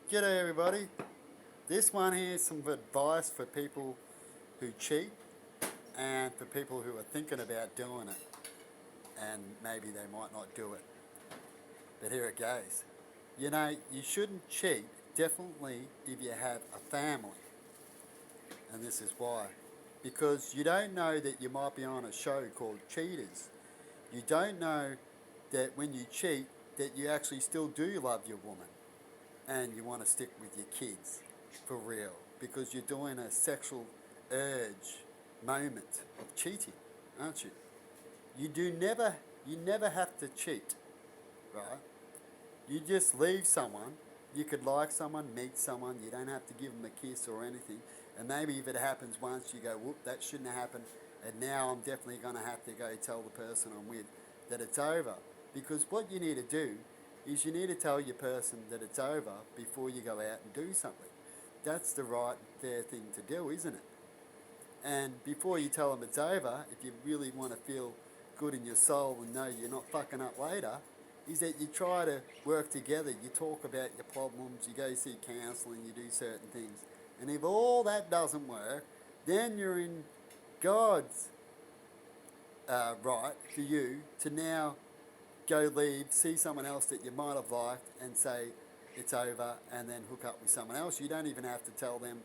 G'day everybody. This one here is some advice for people who cheat and for people who are thinking about doing it and maybe they might not do it. But here it goes. You know, you shouldn't cheat, definitely if you have a family. And this is why. Because you don't know that you might be on a show called Cheaters. You don't know that when you cheat that you actually still do love your woman and you want to stick with your kids for real because you're doing a sexual urge moment of cheating, aren't you? You never have to cheat, right? You just leave someone. You could like someone, meet someone. You don't have to give them a kiss or anything. And maybe if it happens once, you go, whoop, that shouldn't have happened. And now I'm definitely going to have to go tell the person I'm with that it's over. Because what you need to do is you need to tell your person that it's over before you go out and do something. That's the right, fair thing to do, isn't it? And before you tell them it's over, if you really want to feel good in your soul and know you're not fucking up later, is that you try to work together. You talk about your problems, you go see counselling, you do certain things. And if all that doesn't work, then you're in God's right for you to now go leave, see someone else that you might have liked and say it's over and then hook up with someone else. You don't even have to tell them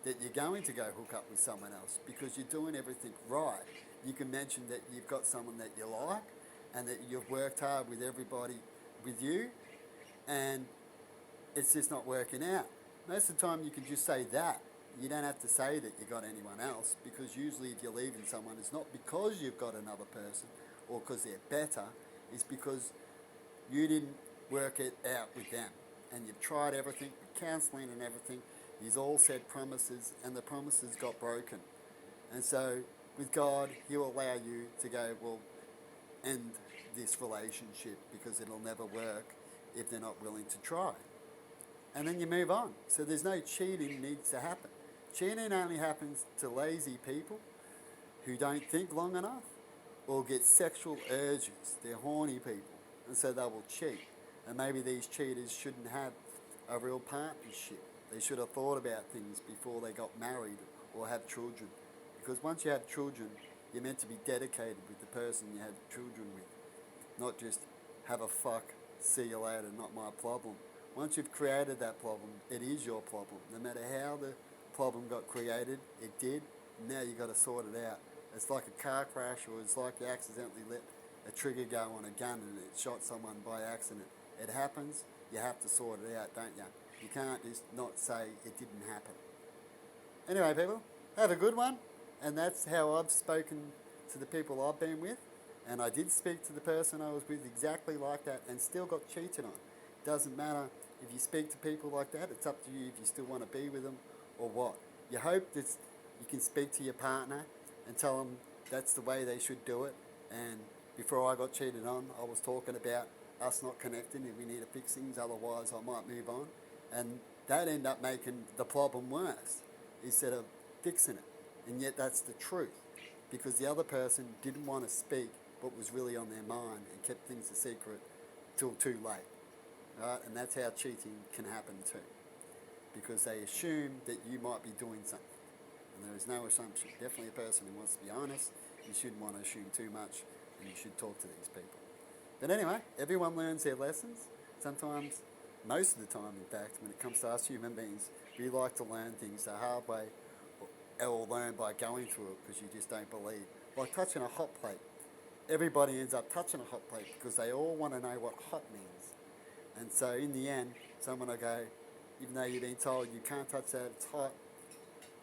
that you're going to go hook up with someone else because you're doing everything right. You can mention that you've got someone that you like and that you've worked hard with everybody with you and it's just not working out. Most of the time you can just say that. You don't have to say that you got anyone else because usually if you're leaving someone it's not because you've got another person or because they're better, it's because you didn't work it out with them and you've tried everything, counselling and everything. He's all said promises and the promises got broken. And so with God, He'll allow you to go, well, end this relationship because it'll never work if they're not willing to try. And then you move on. So there's no cheating needs to happen. Cheating only happens to lazy people who don't think long enough or get sexual urges. They're horny people. And so they will cheat. And maybe these cheaters shouldn't have a real partnership. They should have thought about things before they got married or have children. Because once you have children, you're meant to be dedicated with the person you had children with. Not just have a fuck, see you later, not my problem. Once you've created that problem, it is your problem. No matter how the problem got created, it did. Now you got to sort it out. It's like a car crash or it's like you accidentally let a trigger go on a gun and it shot someone by accident. It happens, you have to sort it out, don't you? You can't just not say it didn't happen. Anyway, people, have a good one. And that's how I've spoken to the people I've been with. And I did speak to the person I was with exactly like that and still got cheated on. Doesn't matter if you speak to people like that, it's up to you if you still want to be with them or what. You hope that you can speak to your partner and tell them that's the way they should do it. And before I got cheated on, I was talking about us not connecting and we need to fix things, otherwise I might move on. And that ended up making the problem worse instead of fixing it. And yet that's the truth because the other person didn't want to speak what was really on their mind and kept things a secret till too late. Right? And that's how cheating can happen too. Because they assume that you might be doing something. And there is no assumption. Definitely a person who wants to be honest, you shouldn't want to assume too much and you should talk to these people. But anyway, everyone learns their lessons. Sometimes, most of the time in fact, when it comes to us human beings, we like to learn things the hard way or learn by going through it because you just don't believe. Like touching a hot plate. Everybody ends up touching a hot plate because they all want to know what hot means. And so in the end, someone will go, even though you've been told you can't touch that, it's hot.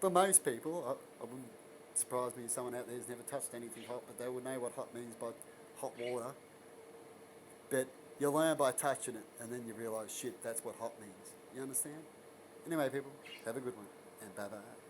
For most people, I wouldn't surprise me if someone out there has never touched anything hot, but they will know what hot means by hot water. But you learn by touching it, and then you realise, shit, that's what hot means. You understand? Anyway, people, have a good one, and bye-bye.